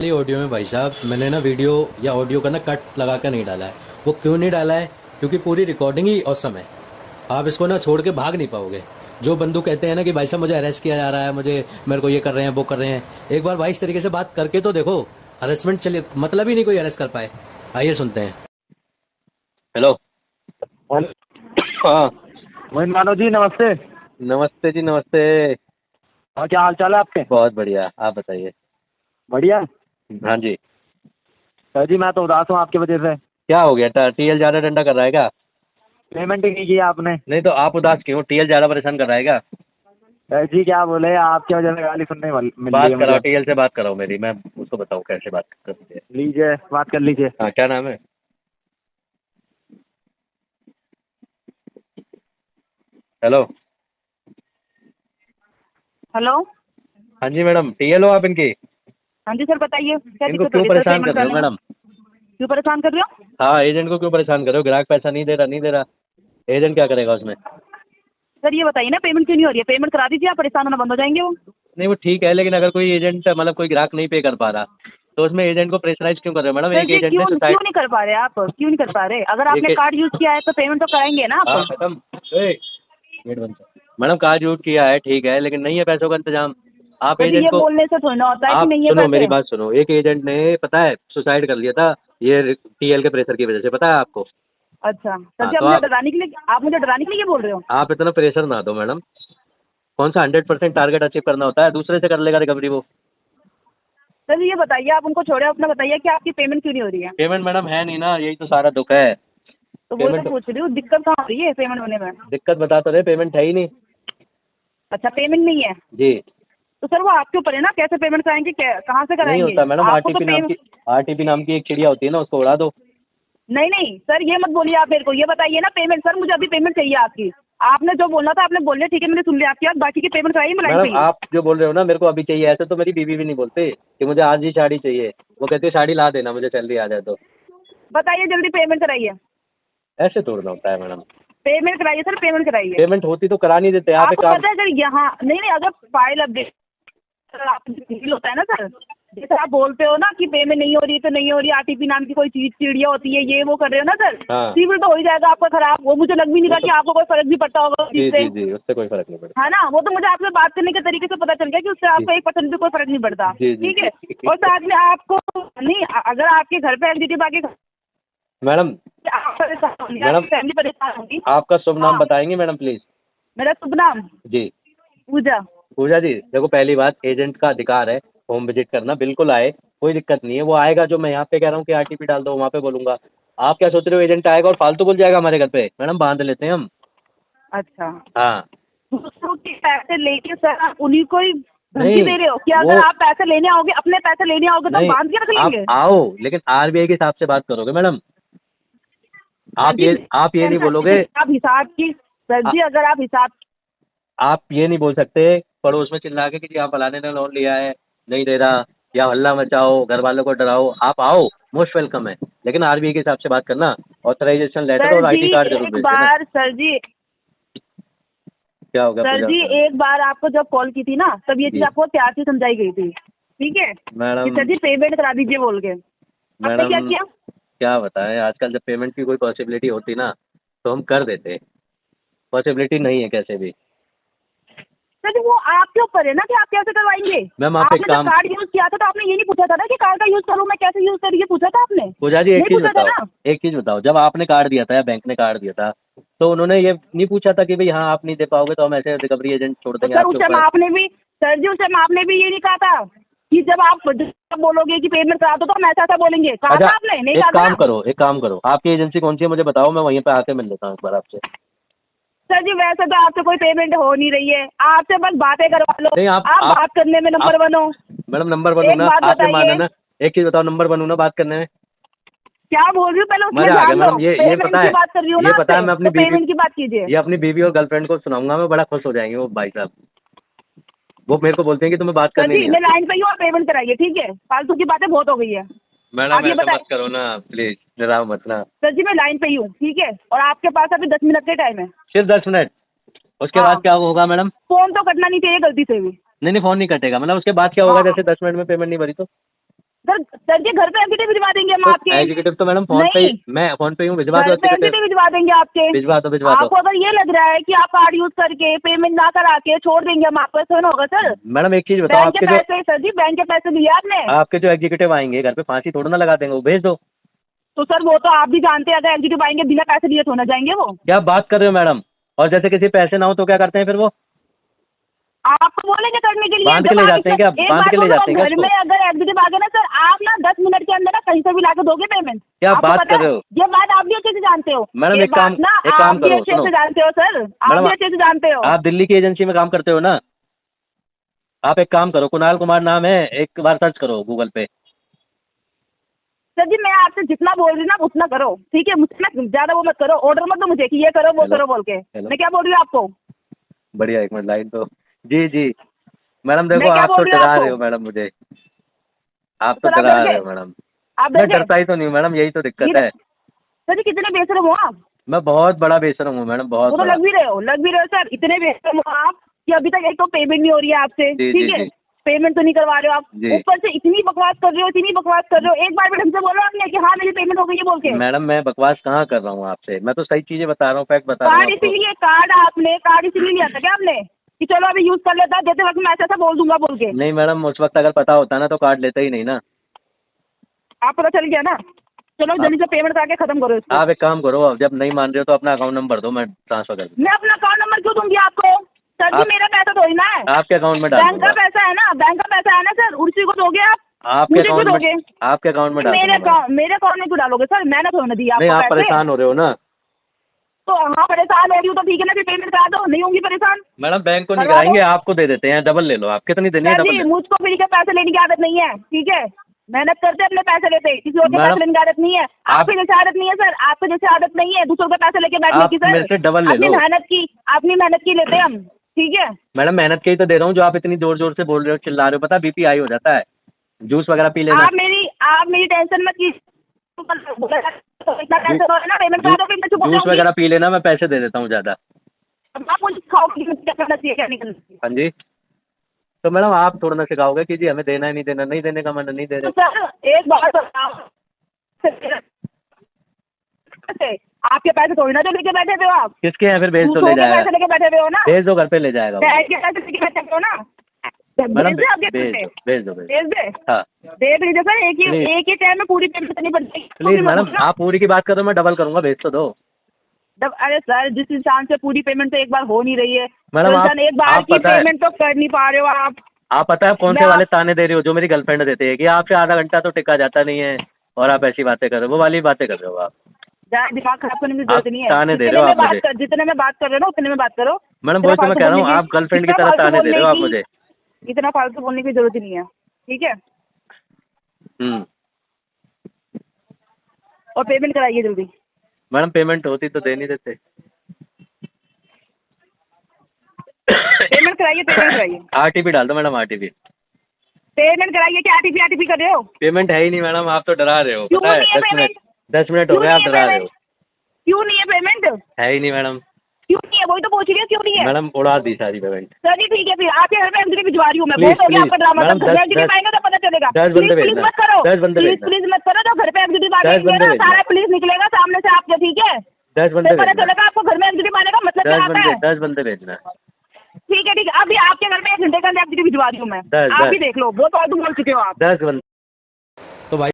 वाली ऑडियो में भाई साहब मैंने ना वीडियो या ऑडियो का ना कट लगा कर नहीं डाला है। वो क्यों नहीं डाला है? क्योंकि पूरी रिकॉर्डिंग ही औसम है। आप इसको ना छोड़ के भाग नहीं पाओगे। जो बंदू कहते हैं ना कि भाई साहब मुझे अरेस्ट किया जा रहा है, मुझे मेरे को ये कर रहे हैं वो कर रहे हैं, एक बार भाई इस तरीके से बात करके तो देखो। हरेसमेंट चलिए, मतलब ही नहीं कोई अरेस्ट कर पाए। आइए सुनते हैं। हेलो। हेलो। हाँ। मोहित मानव जी, नमस्ते। नमस्ते जी, नमस्ते। और क्या हाल चाल है आपके? बहुत बढ़िया, आप बताइए। बढ़िया। हाँ जी। सर जी, मैं तो उदास हूँ आपकी वजह से। क्या हो गया? टीएल ज़्यादा डंडा कर रहा है क्या? पेमेंट ही नहीं किया आपने। नहीं तो आप उदास क्यों? टीएल ज़्यादा परेशान कर रहा है क्या? सर जी क्या बोले, आपकी वजह से गाली सुनने मिल रही बात है कराओ, मुझे। टीएल से बात कराओ मेरी, मैं उसको बताऊँ कैसे बात करती है। लीजिए, बात कर लीजिए। हाँ, क्या नाम है? हेलो। हेलो। हाँ जी मैडम, टीएल हो आप इनकी? हाँ जी सर, बताइए क्या इनको दिक्कत हो क्यों रही है सर परेशान कर पेमेंट रहे हो करने में? मैडम? क्यों परेशान कर रहे हो? हाँ, एजेंट को क्यों परेशान कर रहे हो? ग्राहक पैसा नहीं दे रहा, नहीं दे रहा, एजेंट क्या करेगा उसमें? सर ये बताइए ना, पेमेंट क्यों नहीं हो रही है? पेमेंट करा दीजिए, आप परेशान होना बंद हो जाएंगे वो। नहीं वो ठीक है, लेकिन अगर कोई एजेंट मतलब कोई ग्राहक नहीं पे कर पा रहा तो उसमें एजेंट को प्रेशराइज क्यों कर रहे हो मैडम? सर एक जी एजेंट ने क्यों सुसाइड। क्यों नहीं कर पा रहे आप? क्यों नहीं कर पा रहे? अगर आपने एक कार्ड यूज किया है तो पेमेंट तो कराएंगे ना हाँ आप। मैडम। ए, गेट बंद कर। मैडम कार्ड यूज किया है ठीक है, लेकिन नहीं है पैसों का इंतजाम। आप सर जी एजेंट ये को बोलने से थोड़ी ना होता है कि आप नहीं है सुनो, मेरी पैसे। बात सुनो। एक एजेंट ने पता है सुसाइड कर लिया था, ये टीएल के प्रेशर की वजह से, पता है आपको? अच्छा सर हाँ जी, तो आप मुझे डराने के लिए बोल रहे हो? आप इतना प्रेशर ना दो मैडम। कौन सा 100% टारगेट अचीव करना होता है? दूसरे से कर लेगा रिकवरी वो। सर जी ये बताइए, आप उनको छोड़े, अपना बताइए कि आपकी पेमेंट क्यों नहीं हो रही है? पेमेंट मैडम है नहीं ना, यही तो सारा दुख है। तो वो तो पेमेंट पूछ रही हूँ, दिक्कत कहाँ हो रही है पेमेंट होने में? दिक्कत बता तो रहे, पेमेंट है ही नहीं। अच्छा पेमेंट नहीं है जी। तो सर वो आपके ऊपर है ना, कैसे पेमेंट कराएंगे, कहाँ से नहीं कराएंगे? होता मैडम, आपको तो पेमेंट। आरटीपी नाम की एक चिड़िया होती है ना, उसको उड़ा दो। नहीं नहीं सर, ये मत बोलिए आप मेरे को, ये बताइए ना पेमेंट। सर मुझे अभी पेमेंट चाहिए आपकी। आपने जो बोलना था आपने बोल लिया, ठीक है मैंने सुन लिया आपकी बात। बाकी की पेमेंट कराइए, मैं लाइन पे मैडम ही हूँ। आप जो बोल रहे हो ना मेरे को अभी चाहिए, ऐसे तो मेरी बीवी भी नहीं बोलते कि मुझे आज ही साड़ी चाहिए। वो कहती है साड़ी ला देना मुझे, सैलरी आ जाए तो। बताइए जल्दी पेमेंट कराइए। ऐसे तोड़ना होता है मैडम। पेमेंट कराइए सर, पेमेंट कराइए। पेमेंट होती तो करा नहीं देते आप, एक आपको काम। पता है अगर यहाँ नहीं नहीं, अगर फाइल अपडेट सर आप डील होता है ना सर, जैसे आप बोलते हो ना कि पेमेंट नहीं हो रही तो नहीं हो रही, आरटीपी नाम की कोई चीज चिड़िया होती है, ये वो कर रहे हो ना सर। हाँ। सिविल तो हो ही जाएगा आपका खराब। वो मुझे लग भी नहीं रहा कि आपको कोई फर्क भी पड़ता होगा जी जिससे। जी जी, उससे कोई फर्क नहीं पड़ता। है ना, वो तो मुझे आपसे बात करने के तरीके से पता चल गया कि उससे आपको 1% भी कोई फर्क नहीं पड़ता। जी जी ठीक है। जी। और साथ में आपको नहीं, अगर आपके घर पे एग्जीक्यूटिव आके मैडम आप परेशान होंगे, मैडम आपकी फैमिली परेशान होगी। आपका शुभ नाम हाँ। बताएंगे मैडम प्लीज? मेरा शुभ नाम जी। पूजा। पूजा जी देखो, पहली बात, एजेंट का अधिकार है होम विजिट करना, बिल्कुल आए, कोई दिक्कत नहीं है। वो आएगा, जो मैं यहाँ पे कह रहा हूँ कि आरटीपी डाल दो, वहाँ पे बोलूंगा। आप क्या सोच रहे हो एजेंट आएगा और फालतू बोल जाएगा हमारे घर पे? मैडम बांध लेते हैं हम। अच्छा, हाँ। दूसरों के पैसे लेके सर आप उन्हीं को ही धमकी नहीं दे रहे हो कि वो अगर आप पैसे लेने आओगे, अपने पैसे लेने आओगे तो हम नहीं, बांध के रख आप लेंगे? आओ लेकिन आरबीआई के हिसाब से बात करोगे मैडम। सर जी आप ये नहीं बोलोगे। आप हिसाब की सर आ, जी, अगर आप हिसाब। आप ये नहीं बोल सकते पड़ोस में चिल्ला के कि जी आप फलाने ने लोन लिया है, नहीं दे रहा, या हल्ला मचाओ, घर वालों को डराओ। आप आओ, मोस्ट वेलकम है, लेकिन आरबीआई के हिसाब से बात करना। ऑथराइजेशन लेटर सर और जी आईडी कार्ड जरूर एक भेज देना। बार सर जी क्या हो गया सर पूजा? जी एक बार आपको जब कॉल की थी ना, तब ये चीज जी आपको प्यार से समझाई गई थी। ठीक है कि मैडम। सर जी पेमेंट करा दीजिए बोल के। आपने क्या मैडम किया? क्या बताएं, आजकल जब पेमेंट की कोई पॉसिबिलिटी होती ना तो हम कर देते। पॉसिबिलिटी नहीं है कैसे भी। सर जी वो आपके ऊपर है ना कि आप कैसे करवाएंगे। मैम आप एक आपने जब काम। कार्ड यूज किया था तो आपने ये नहीं पूछा था ना कि कार्ड का यूज करूँ मैं, कैसे यूज करूँ, ये पूछा था आपने? पूजा जी एक नहीं चीज पूछा था बताओ, ना? एक चीज बताओ, जब आपने कार्ड दिया था या बैंक ने कार्ड दिया था तो उन्होंने ये नहीं पूछा था कि भाई हाँ आप नहीं दे पाओगे तो हम ऐसे रिकवरी एजेंट छोड़ तो देंगे सर उस आपके टाइम ऊपर? आपने भी सर जी उस टाइम आपने भी ये नहीं कहा था कि जब बोलोगे कि पेमेंट करा दो तो हम ऐसा ऐसा बोलेंगे? कहा अच्छा था आपने? नहीं एक कहा था काम ना? करो, एक काम करो, आपकी एजेंसी कौन सी है मुझे बताओ, मैं वहीं पे आके मिल लेता हूँ एक बार आपसे। सर जी वैसे तो आपसे कोई पेमेंट हो नहीं रही है, आपसे बस बातें करवा लो। नहीं आप आप बात करने में नंबर आप वन हो। मैडम नंबर बनू एक ना, बात आके माने बताइए, ना। एक चीज बताओ, नंबर बनू ना बात करने में? क्या बोल रही हूँ पहले उसमें मजा आ गया ध्यान दो। मैडम। ये पेमेंट पता की है, बात कर रही हूँ ये ना पता है, आपसे, मैं अपनी तो बीवी, पेमेंट की बात कीजिए। ये अपनी बीवी और गर्लफ्रेंड को सुनाऊंगा, मैं बड़ा खुश हो जाएंगे वो भाई साहब। वो मेरे को बोलते हैं कि तुम्हें बात सर करनी जी नहीं मैं आती। लाइन पे ही हूँ, आप पेमेंट कराइए। ठीक है, फालतू की बातें बहुत हो गई है। मैडम आप ये ऐसा बताइए। मत करो ना प्लीज, डराओ मत ना। सर जी मैं लाइन पे ही हूँ, ठीक है, और आपके पास अभी 10 मिनट का टाइम है। सिर्फ 10 मिनट? उसके बाद हाँ, क्या होगा मैडम? फोन तो कटना नहीं चाहिए गलती से भी। नहीं नहीं, फोन नहीं कटेगा। मतलब उसके बाद क्या होगा हाँ, जैसे 10 मिनट में पेमेंट नहीं भरी तो? सर जी घर पे एग्जीक्यूटिव भिजवा देंगे हम आपके। एग्जीक्यूटिव तो मैडम फोन पे नहीं। मैं फोन पे हूँ, भिजवा दो घर पे एग्जीक्यूटिव। एग्जीक्यूटिव भिजवा देंगे आपके। भिजवा दो। आपको अगर ये लग रहा है कि आप कार्ड यूज करके पेमेंट ना करा के छोड़ देंगे हम आपको, ऐसा होगा सर? मैडम एक चीज बताओ, बैंक के पैसे सर जी, बैंक के पैसे लिए आपने। आपके जो एग्जीक्यूटिव आएंगे घर पे फांसी थोड़ा ना लगा देंगे, वो भेज दो। तो सर वो तो आप भी जानते हैं, अगर एग्जीक्यूटिव आएंगे बिना पैसे लिए थोड़ा जाएंगे वो। क्या बात कर रहे हो मैडम? और जैसे किसी पैसे ना हो तो क्या करते हैं फिर वो? आपको बोलेंगे करने के लिए, बांध के ले जाते हैं क्या? एक बांध बात के ले बोलो, जाते हैं क्या घर उसको? में अगर एग्जीक्यूटिव आ गए ना सर, आप ना 10 मिनट के अंदर ना कहीं से भी लाके दोगे पेमेंट। क्या आपको बात पता कर रहे है? हो? ये बात आप भी अच्छे से जानते हो। मैडम, ये एक काम- बात ना एक काम आप भी करो, अच्छे सुनो। से जानते हो सर, आप मैडम, भी अच्छे से जानते हो। आप दिल्ली की एजेंसी में काम करते हो ना? आप एक काम करो, कुणाल कुमार नाम है, एक बार सर्च करो गूगल पे। सर जी मैं आपसे जितना बोल रही हूँ ना आप उतना करो, ठीक है? मुझसे ज्यादा वो मत करो, ऑर्डर मत दो मुझे कि ये करो वो हेलो। करो बोल के। हेलो। मैं क्या बोल रही हूँ आपको? बढ़िया, एक मिनट लाइन तो। जी मैडम मैं देखो, क्या आप तो बोल रही हूँ डरा आपको? रहे हो मैडम मुझे। आप तो सर, आप डरा डर रहे गए? हो मैडम। आप मैं डर गए? डरता ही तो नहीं हूँ मैडम, यही तो दिक्कत है। सर जी कितने बेशरम हो आप? मैं बहुत बड़ा बेशरम हूँ मैडम, बहुत वो तो बड़ा। लग भी रहे हो सर, इतने बेशरम हो आप कि अभी तक एक तो पेमेंट नहीं हो रही है आपसे, जी, ठीक जी, है? जी। पेमेंट तो नहीं करवा रहे हो आप, जी। ऊपर से इतनी बकवास कर रहे हो, एक बार भी ढंग से बोलो आपने कि हाँ मेरी पेमेंट हो गई है बोल के। मैडम मैं बकवास कहाँ कर रहा हूँ आपसे? मैं तो सही चीजें बता रहा हूँ, फैक्ट बता रहा हूँ कार्ड आपको। इसीलिए कार्ड इसीलिए लिया था क्या आपने कि चलो अभी यूज कर लेता, देते वक्त मैं ऐसा बोल दूंगा बोल के? नहीं मैडम, उस वक्त अगर पता होता ना तो कार्ड लेते ही नहीं ना। आप पता चल गया ना? चलो जल्दी से पेमेंट करके खत्म करो इसको। आप एक काम करो, अब जब नहीं मान रहे हो तो अपना अकाउंट नंबर दो, मैं ट्रांसफर कर दूँ। मैं अपना अकाउंट नंबर क्यों दूंगी आपको? सर जी आप- मेरा पैसा तो ही ना है, आपके अकाउंट में डाल बैंक का दूंगा। पैसा है ना, बैंक का पैसा है ना सर, उसी को दोगे आप? आपके मुझे क्यों अकाउंट दोगे? में, आपके अकाउंट में डाल मेरे दूंगा। अकाउंट में क्यों डालोगे सर? मैंने थोड़ा ना दिया नहीं, आपको आप पैसे। परेशान हो रहे हो ना तो हाँ परेशान हो रही हूँ तो ठीक है ना, फिर पेमेंट करा दो, नहीं होंगी परेशान। मैडम। बैंक को नहीं करवा दो। कराएंगे, आपको दे देते हैं, डबल ले लो। आप कितनी देनी है? सर डबल जी ले लो। मुझको फ्री के पैसे लेने की आदत नहीं है, ठीक है? मेहनत करते अपने पैसे लेते, किसी और के मैडम, पैसे लेने की आदत नहीं है। आपकी जैसे आदत नहीं है सर, आपको जैसे आदत नहीं है दूसरों के पैसे लेके बैठने आप की सर। मेरे से डबल ले अपनी लो। मेहनत की लेते हम, ठीक है? मैडम मेहनत के ही तो दे रहा हूँ, जो आप इतनी जोर जोर से बोल रहे हो, चिल्ला रहे हो, पता बीपी हाई हो जाता है। जूस वगैरह पी लेना। आप मेरी टेंशन मत कीजिए, इतना टेंशन हो रहा है ना, पेमेंट करा दो फिर मैं चुप हो जूस जाऊंगी। वगैरह पी लेना, मैं पैसे दे देता हूँ ज़्यादा। अब आप मुझे सिखाओगे कि मुझे क्या करना चाहिए क्या नहीं करना चाहिए। हाँ जी। तो मैडम आप थोड़ा ना सिखाओगे कि जी हमें देना है, नहीं देना, नहीं देने का मन नहीं दे तो रहे। सर एक बात बताओ, आपके पैसे थोड़ी ना जो लेके बैठे हुए हो आप, किसके हैं फिर? भेज तो दूसरों ले के जाएगा। पैसे लेके बैठे हुए हो ना, भेज दो, घर पे ले जाएगा वो। बैंक के पैसे लेके बैठे हुए हो ना, मैडम भेज दे आपके भेज पैसे, दो, भेज दो, भेज भेज दे, दो। हाँ दे दीजिए सर, Please. एक ही टाइम में पूरी पेमेंट करनी पड़ेगी। प्लीज मैडम, आप पूरी की बात करो, मैं डबल करूँगा, भेज तो दो। अरे सर जिस इंसान से पूरी पेमेंट तो एक बार हो नहीं रही है, मैडम, तो आप- इंसान एक बार आप की पता है- पेमेंट तो कर नहीं पा रहे हो आप। पता है कौन से मैं वाले ताने दे रहे हो? जो मेरी गर्लफ्रेंड देती है कि आपसे आधा घंटा तो टिका जाता नहीं है और आप ऐसी बातें कर रहे हो, वो वाली बातें कर रहे हो आप। ज्यादा दिमाग खराब करने की जरूरत आप नहीं है। ताने दे रहे हो आप मुझे। जितने में बात कर रहे हो ना उतने में बात करो। मैडम इतना वही तो मैं फालतू कह रहा हूँ, बोलने आप की- गर्लफ्रेंड की इतना तरह फालतू ताने दे रहे हो आप बोलने मुझे। की- इतना फालतू बोलने की जरूरत ही नहीं है, ठीक है? हम्म। और पेमेंट कराइए जल्दी। मैडम पेमेंट होती तो दे नहीं देते। पेमेंट कराइए। आरटीपी डाल दो मैडम, आरटीपी। पेमेंट कराइए, क्या आरटीपी कर रहे हो? पेमेंट है ही नहीं मैडम, आप तो डरा रहे हो। क्यों पता है, नहीं है 10 मिनट पेमेंट? 10 मिनट हो क्यों गए, आप नहीं है डरा रहे पेमेंट? हो। क्यों नहीं है पेमेंट? है ही नहीं मैडम। क्यों नहीं है, वही तो पूछ रही है, क्यों नहीं है? मैडम उड़ा दी सारी पेमेंट। सर जी ठीक है, फिर आपके घर में एग्जीक्यूटिव भिजवा रही हूँ मैं। Please, बहुत हो गया आपका please, ड्रामा, मैडम, जब घर में 10 एग्जीक्यूटिव आएंगे तो पता चलेगा। 10 बंदे प्लीज भेजना। मत करो, 10 बंदे भेजना। प्लीज मत करो, तो घर पे एग्जीक्यूटिव 10 आएंगे बंदे ना भेजना। सारा पुलिस निकलेगा सामने से आपके, ठीक है? 10 बंदे फिर पता भेजना। चलेगा आपको घर में एग्जीक्यूटिव आने का मतलब क्या आता है। 10 बंदे भेजना। ठीक है, अभी आपके घर में 1 घंटे के अंदर एग्जीक्यूटिव भिजवा रही हूँ मैं। 10 आप भी देख लो, बहुत फालतू बोल चुके हो आप। 10 बंदे।